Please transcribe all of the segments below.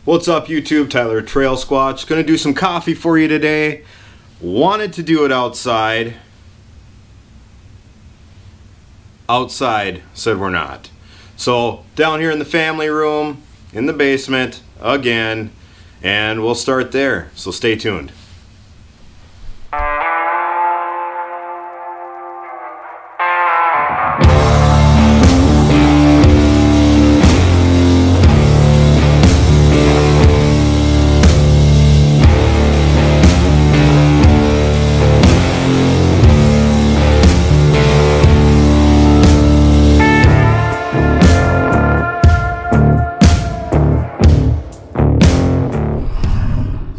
What's up YouTube? Tyler Trail Squatch. Gonna do some coffee for you today. Wanted to do it outside. Outside said we're not. So down here in the family room, in the basement, again, and we'll start there. So stay tuned.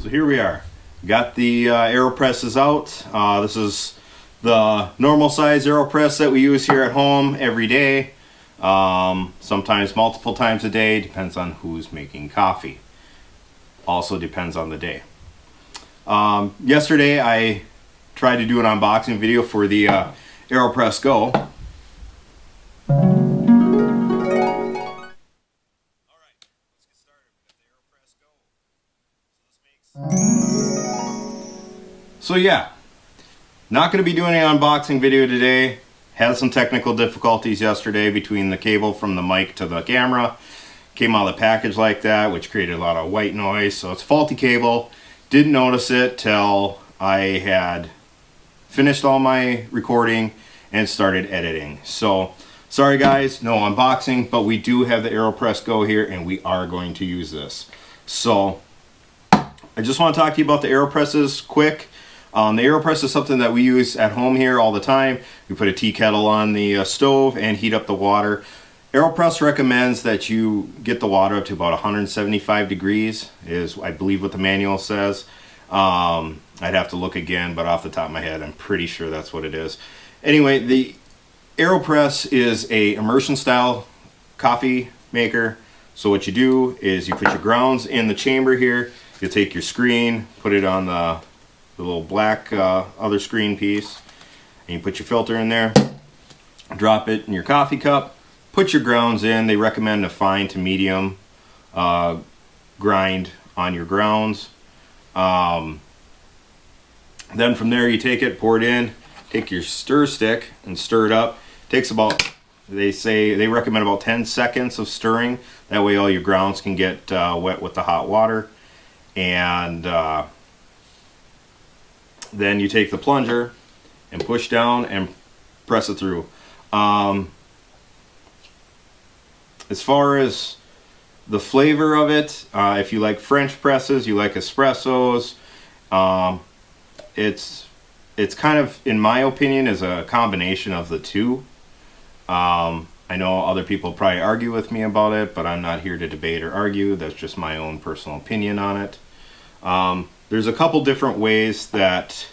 Here we are. Got the Aeropresses out. This is the normal size Aeropress that we use here at home every day. Sometimes multiple times a day. Depends on who's making coffee. Also depends on the day. Yesterday I tried to do an unboxing video for the Aeropress Go. So yeah, not going to be doing an unboxing video today. Had some technical difficulties yesterday between the cable from the mic to the camera. Came out of the package like that, which created a lot of white noise. So it's a faulty cable. Didn't notice it till I had finished all my recording and started editing. So sorry guys, no unboxing, but we do have the Aeropress Go here and we are going to use this. So I just want to talk to you about the Aeropresses quick. The Aeropress is something that we use at home here all the time. We put a tea kettle on the stove and heat up the water. Aeropress recommends that you get the water up to about 175 degrees is, I believe, what the manual says. I'd have to look again, but off the top of my head I'm pretty sure that's what it is. Anyway, the Aeropress is a immersion style coffee maker. So what you do is you put your grounds in the chamber here. You take your screen, put it on the little black other screen piece, and you put your filter in there, drop it in your coffee cup, put your grounds in. They recommend a fine to medium grind on your grounds. Then from there you take it, pour it in, take your stir stick and stir it up. Takes about, they recommend about 10 seconds of stirring. That way all your grounds can get wet with the hot water. And then you take the plunger and push down and press it through. As far as the flavor of it, if you like French presses, you like espressos, it's kind of, in my opinion, is a combination of the two. I know other people probably argue with me about it, but I'm not here to debate or argue. That's just my own personal opinion on it. There's a couple different ways that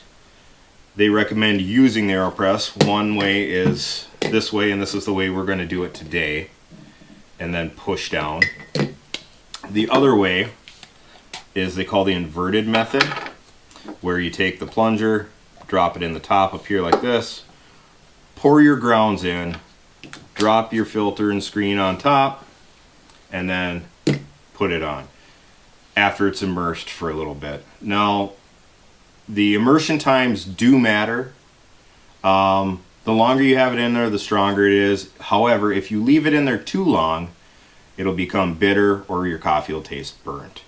they recommend using the Aeropress. One way is this way, and this is the way we're going to do it today, and then push down. The other way is they call the inverted method, where you take the plunger, drop it in the top up here like this, pour your grounds in, drop your filter and screen on top, and then put it on after it's immersed for a little bit. Now, the immersion times do matter. The longer you have it in there, the stronger it is. However, if you leave it in there too long, it'll become bitter or your coffee will taste burnt.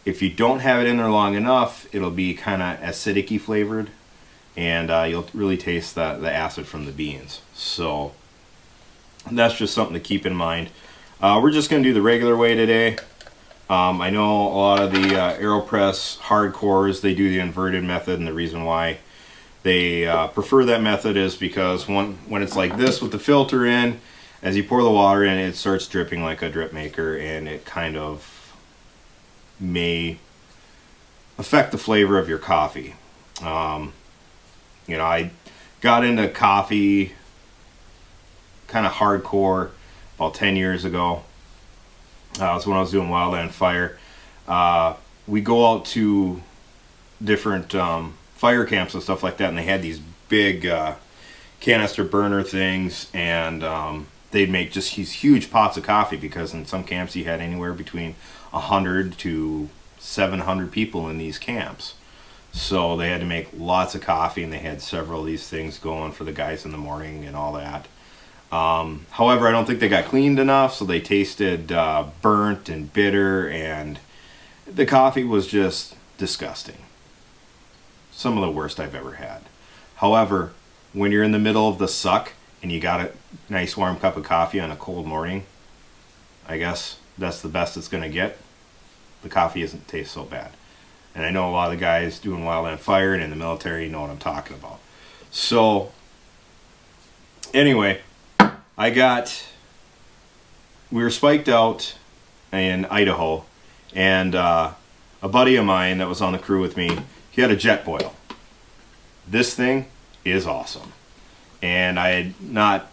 If you don't have it in there long enough, it'll be kind of acidic-y flavored, and you'll really taste the acid from the beans. So that's just something to keep in mind. We're just going to do the regular way today. I know a lot of the Aeropress hardcores, they do the inverted method, and the reason why they prefer that method is because when it's like this with the filter in, as you pour the water in, it starts dripping like a drip maker, and it kind of may affect the flavor of your coffee. You know, I got into coffee kind of hardcore about 10 years ago. That's when I was doing Wildland Fire. We go out to different fire camps and stuff like that, and they had these big canister burner things, and they'd make just these huge pots of coffee, because in some camps you had anywhere between 100 to 700 people in these camps. So they had to make lots of coffee, and they had several of these things going for the guys in the morning and all that. However, I don't think they got cleaned enough, so they tasted burnt and bitter, and the coffee was just disgusting. Some of the worst I've ever had. However, when you're in the middle of the suck and you got a nice warm cup of coffee on a cold morning, I guess that's the best it's going to get. The coffee doesn't taste so bad. And I know a lot of the guys doing Wildland Fire and in the military know what I'm talking about. So, anyway, we were spiked out in Idaho, and a buddy of mine that was on the crew with me, he had a Jetboil. This thing is awesome. And I had not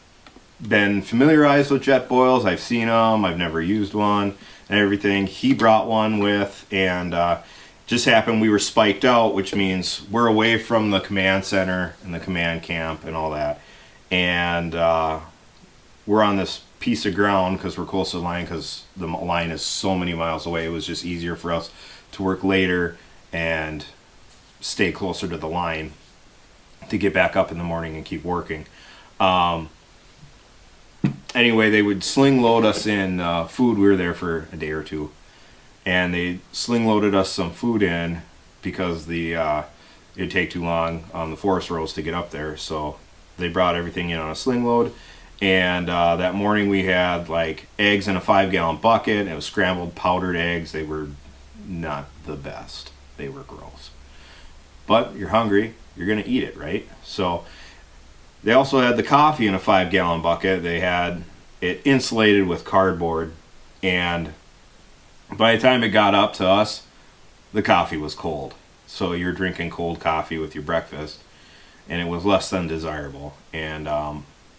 been familiarized with Jetboils. I've seen them, I've never used one and everything. He brought one with, and just happened we were spiked out, which means we're away from the command center and the command camp and all that. And we're on this piece of ground because we're close to the line, because the line is so many miles away. It was just easier for us to work later and stay closer to the line to get back up in the morning and keep working. Anyway, they would sling load us in food. We were there for a day or two, and they sling loaded us some food in because it'd take too long on the forest roads to get up there. So they brought everything in on a sling load. And that morning we had like eggs in a 5-gallon bucket, and it was scrambled powdered eggs. They were not the best. They were gross. But you're hungry, you're going to eat it, right? So they also had the coffee in a 5-gallon bucket. They had it insulated with cardboard, and by the time it got up to us, the coffee was cold. So you're drinking cold coffee with your breakfast, and it was less than desirable. And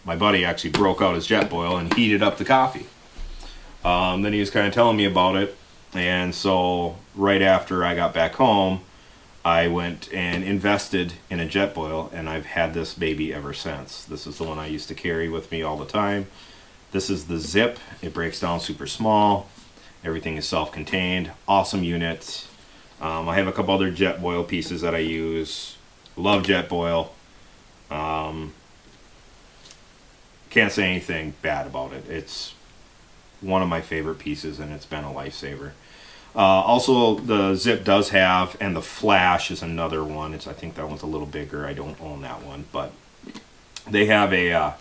my buddy actually broke out his Jetboil and heated up the coffee. Then he was kind of telling me about it, and so right after I got back home, I went and invested in a Jetboil, and I've had this baby ever since. This is the one I used to carry with me all the time. This is the Zip. It breaks down super small. Everything is self-contained. Awesome unit. I have a couple other Jetboil pieces that I use. Love Jetboil. Can't say anything bad about it. It's one of my favorite pieces, and it's been a lifesaver. Also, the Zip does have, and the Flash is another one. I think that one's a little bigger. I don't own that one, but they have a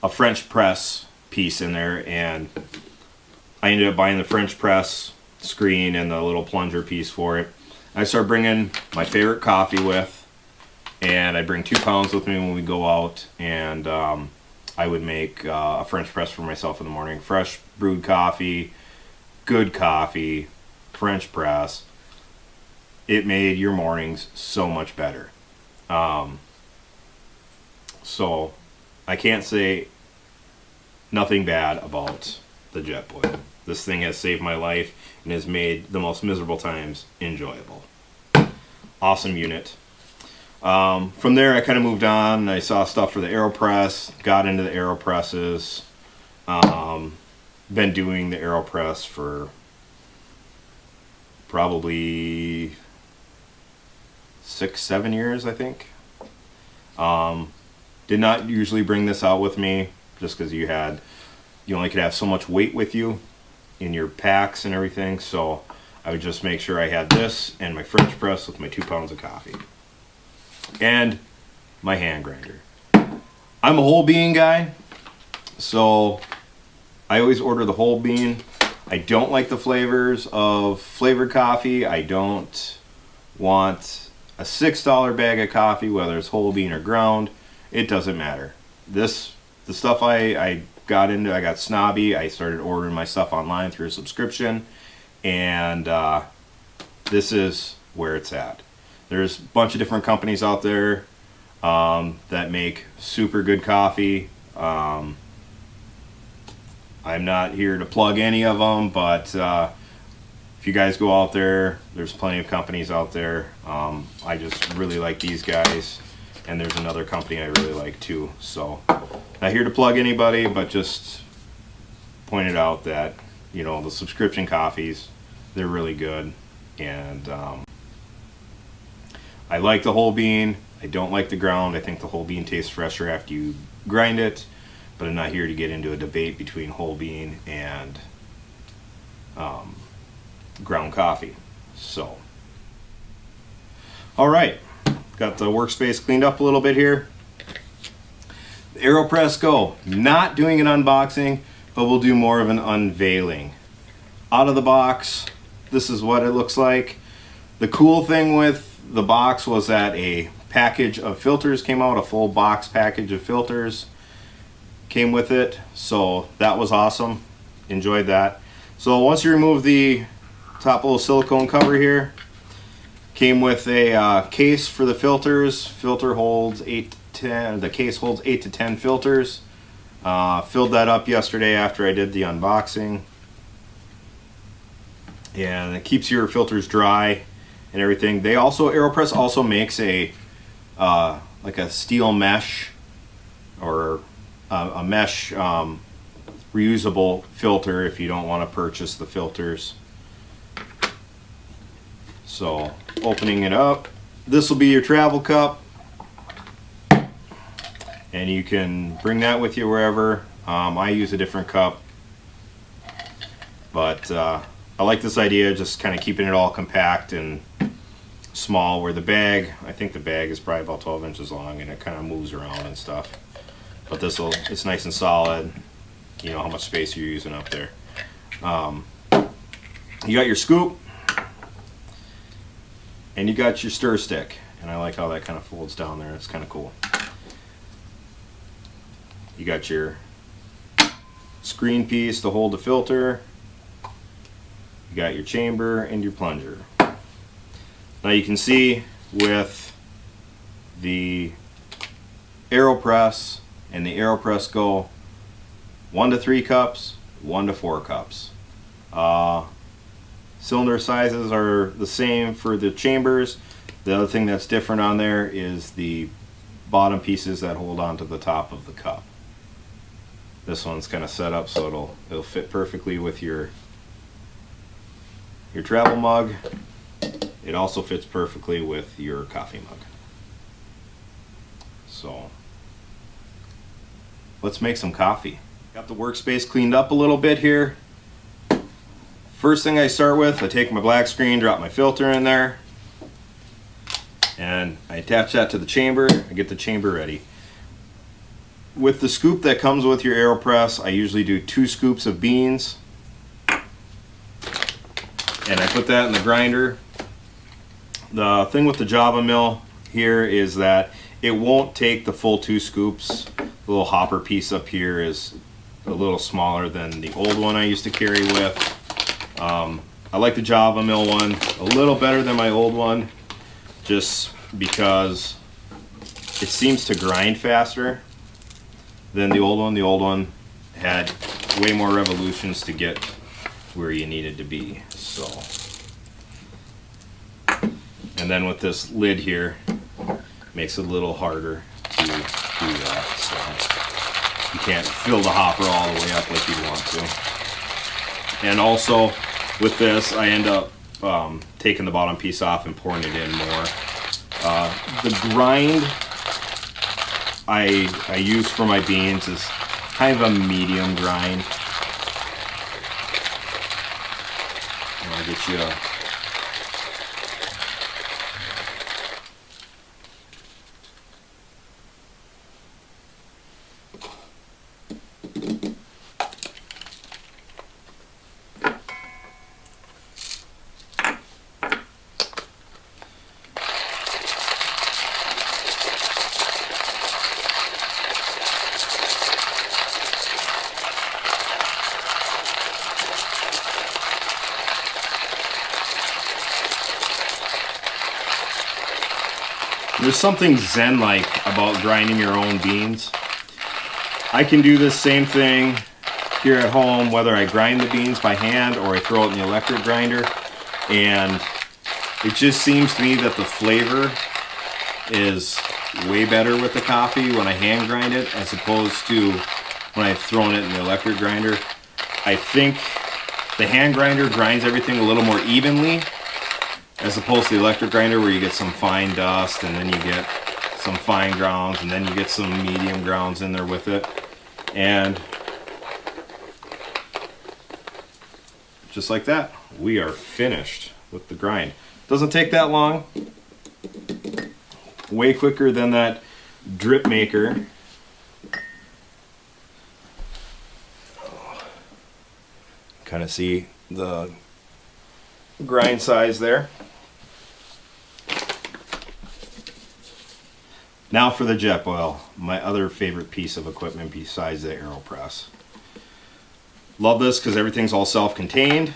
French press piece in there, and I ended up buying the French press screen and the little plunger piece for it. I start bringing my favorite coffee with, and I bring 2 pounds with me when we go out, and I would make a French press for myself in the morning. Fresh brewed coffee, good coffee, French press. It made your mornings so much better. So I can't say nothing bad about the Jetboil. This thing has saved my life and has made the most miserable times enjoyable. Awesome unit. From there I kind of moved on. I saw stuff for the Aeropress, got into the Aeropresses. Been doing the Aeropress for probably 6-7 years, I think. Did not usually bring this out with me, just because you only could have so much weight with you in your packs and everything. So I would just make sure I had this and my French press with my 2 pounds of coffee and my hand grinder. I'm a whole bean guy, so I always order the whole bean. I don't like the flavors of flavored coffee. I don't want a $6 bag of coffee, whether it's whole bean or ground. It doesn't matter. The stuff I got into, I got snobby. I started ordering my stuff online through a subscription, and this is where it's at. There's a bunch of different companies out there that make super good coffee. I'm not here to plug any of them, but if you guys go out there, there's plenty of companies out there. I just really like these guys, and there's another company I really like too. So not here to plug anybody, but just pointed out that, you know, the subscription coffees, they're really good. And I like the whole bean. I don't like the ground. I think the whole bean tastes fresher after you grind it, but I'm not here to get into a debate between whole bean and ground coffee. So, all right, got the workspace cleaned up a little bit here. The Aeropress Go, not doing an unboxing, but we'll do more of an unveiling. Out of the box, this is what it looks like. The cool thing with the box was that a package of filters came out, a full box package of filters came with it, so that was awesome. Enjoyed that. So once you remove the top little silicone cover here, came with a case for the filters. Filter holds 8 to 10. The case holds 8 to 10 filters. Filled that up yesterday after I did the unboxing, and it keeps your filters dry and everything. They also, Aeropress also makes a like a steel mesh or a mesh reusable filter if you don't want to purchase the filters. So opening it up, this will be your travel cup, and you can bring that with you wherever. I use a different cup, but I like this idea, just kind of keeping it all compact and small, where the bag, I think the bag is probably about 12 inches long and it kind of moves around and stuff. But this will, it's nice and solid. You know how much space you're using up there. You got your scoop, and you got your stir stick, and I like how that kind of folds down there. It's kind of cool. You got your screen piece to hold the filter. You got your chamber and your plunger. Now you can see with the Aeropress and the Aeropress Go, 1 to 3 cups, 1 to 4 cups. Cylinder sizes are the same for the chambers. The other thing that's different on there is the bottom pieces that hold on to the top of the cup. This one's kind of set up so it'll fit perfectly with your travel mug. It also fits perfectly with your coffee mug. So let's make some coffee. Got the workspace cleaned up a little bit here. First thing I start with, I take my black screen, drop my filter in there, and I attach that to the chamber. I get the chamber ready. With the scoop that comes with your Aeropress, I usually do 2 scoops of beans, and I put that in the grinder. The thing with the Java mill here is that it won't take the full 2 scoops. The little hopper piece up here is a little smaller than the old one I used to carry with. I like the Java mill one a little better than my old one, just because it seems to grind faster than the old one. The old one had way more revolutions to get where you needed to be. So, and then with this lid here, makes it a little harder to do that. So you can't fill the hopper all the way up like you'd want to. And also with this, I end up taking the bottom piece off and pouring it in more. The grind I use for my beans is kind of a medium grind. And I'll get you a There's something zen-like about grinding your own beans. I can do this same thing here at home, whether I grind the beans by hand or I throw it in the electric grinder, and it just seems to me that the flavor is way better with the coffee when I hand grind it as opposed to when I've thrown it in the electric grinder. I think the hand grinder grinds everything a little more evenly as opposed to the electric grinder where you get some fine dust and then you get some fine grounds and then you get some medium grounds in there with it. And just like that, we are finished with the grind. Doesn't take that long. Way quicker than that drip maker. Kind of see the grind size there. Now for the Jetboil, my other favorite piece of equipment besides the Aeropress. Love this because everything's all self-contained.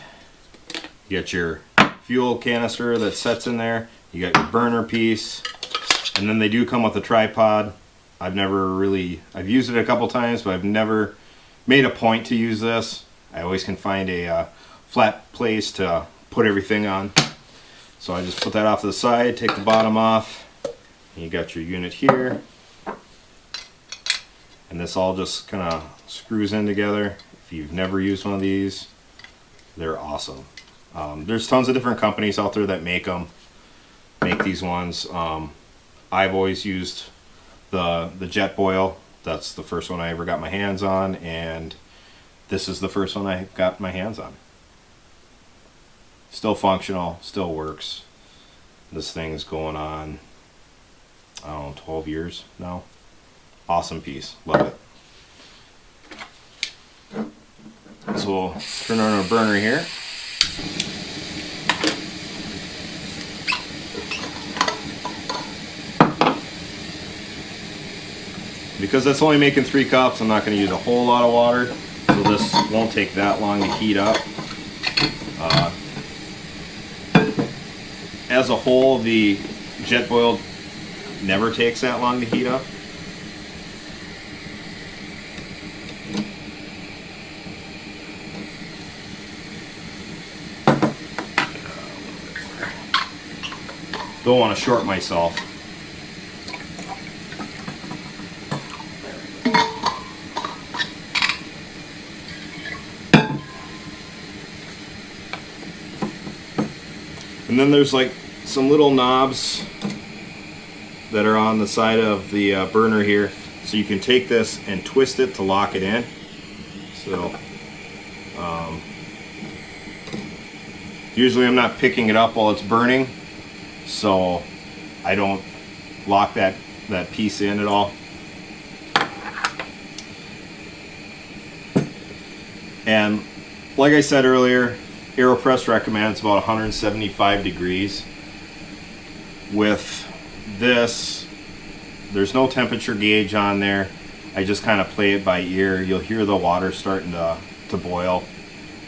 You got your fuel canister that sets in there. You got your burner piece. And then they do come with a tripod. I've used it a couple times, but I've never made a point to use this. I always can find a flat place to put everything on. So I just put that off to the side, take the bottom off. And you got your unit here. And this all just kind of screws in together. If you've never used one of these, they're awesome. There's tons of different companies out there that make these ones. I've always used the Jetboil. That's the first one I ever got my hands on, and this is the first one I got my hands on. Still functional, still works. This thing's going on, I don't know, 12 years now. Awesome piece, love it. So we'll turn on our burner here. Because that's only making 3 cups, I'm not going to use a whole lot of water, so this won't take that long to heat up. As a whole, the Jetboil never takes that long to heat up. Don't want to short myself. And then there's like some little knobs that are on the side of the burner here, so you can take this and twist it to lock it in. So usually I'm not picking it up while it's burning, so I don't lock that piece in at all. And like I said earlier, Aeropress recommends about 175 degrees. With this, there's no temperature gauge on there. I just kind of play it by ear. You'll hear the water starting to boil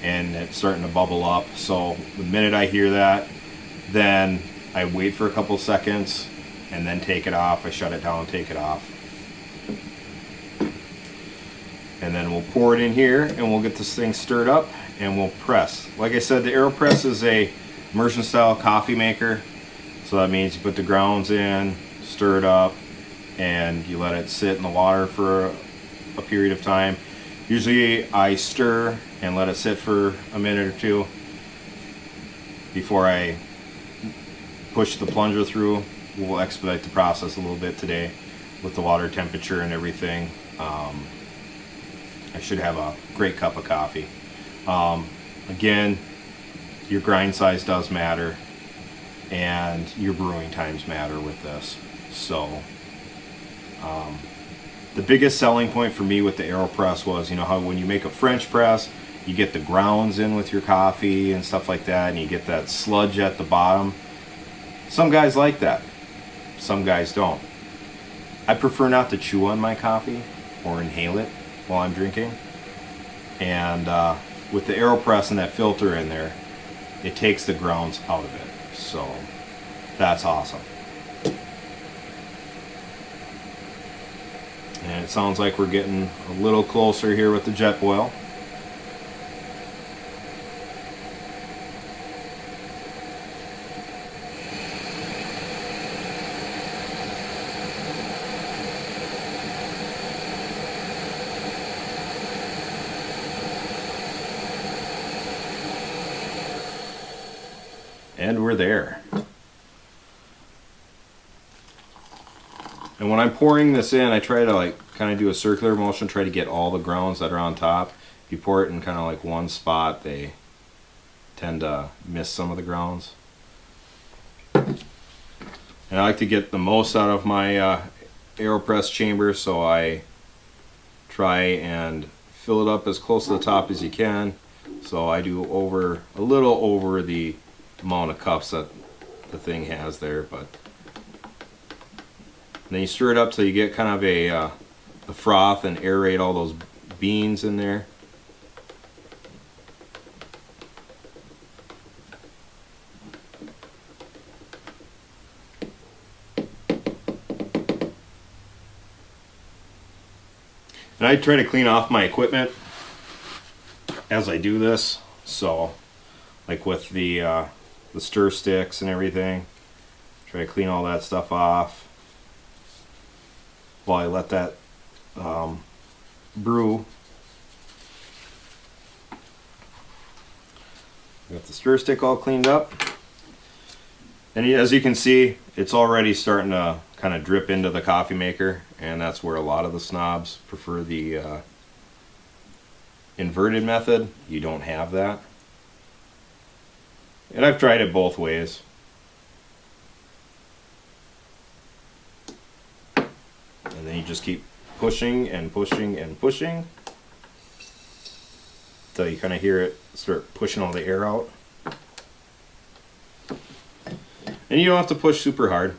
and it's starting to bubble up. So the minute I hear that, then I wait for a couple seconds and then take it off. I shut it down and take it off. And then we'll pour it in here and we'll get this thing stirred up and we'll press. Like I said, the Aeropress is a immersion style coffee maker. So that means you put the grounds in, stir it up, and you let it sit in the water for a period of time. Usually I stir and let it sit for a minute or two before I push the plunger through. We'll expedite the process a little bit today with the water temperature and everything. I should have a great cup of coffee. Again, your grind size does matter and your brewing times matter with this. So the biggest selling point for me with the Aeropress was, you know, how when you make a French press, you get the grounds in with your coffee and stuff like that, and you get that sludge at the bottom. Some guys like that, some guys don't. I prefer not to chew on my coffee or inhale it while I'm drinking. And with the Aeropress and that filter in there, it takes the grounds out of it. So that's awesome. And it sounds like we're getting a little closer here with the Jetboil. And we're there. And when I'm pouring this in, I try to like kind of do a circular motion, try to get all the grounds that are on top. If you pour it in kind of like one spot, they tend to miss some of the grounds. And I like to get the most out of my Aeropress chamber, so I try and fill it up as close to the top as you can. So I do a little over the amount of cups that the thing has there, but then you stir it up till you get kind of a froth and aerate all those beans in there. And I try to clean off my equipment as I do this. So, like with the stir sticks and everything, try to clean all that stuff off while I let that brew. Got the stir stick all cleaned up. And as you can see, it's already starting to kind of drip into the coffee maker, and that's where a lot of the snobs prefer the inverted method. You don't have that. And I've tried it both ways. And then you just keep pushing and pushing and pushing until you kind of hear it start pushing all the air out. And you don't have to push super hard.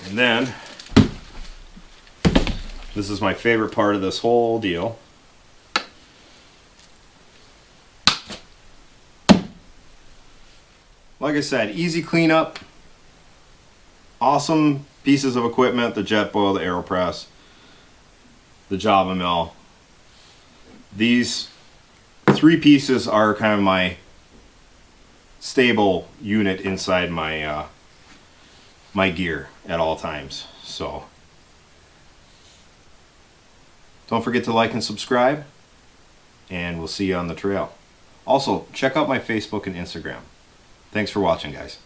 And then, this is my favorite part of this whole deal. Like I said, easy cleanup, awesome pieces of equipment, the Jetboil, the Aeropress, the Java Mill. These three pieces are kind of my stable unit inside my my gear at all times. So don't forget to like and subscribe, and we'll see you on the trail. Also, check out my Facebook and Instagram. Thanks for watching, guys.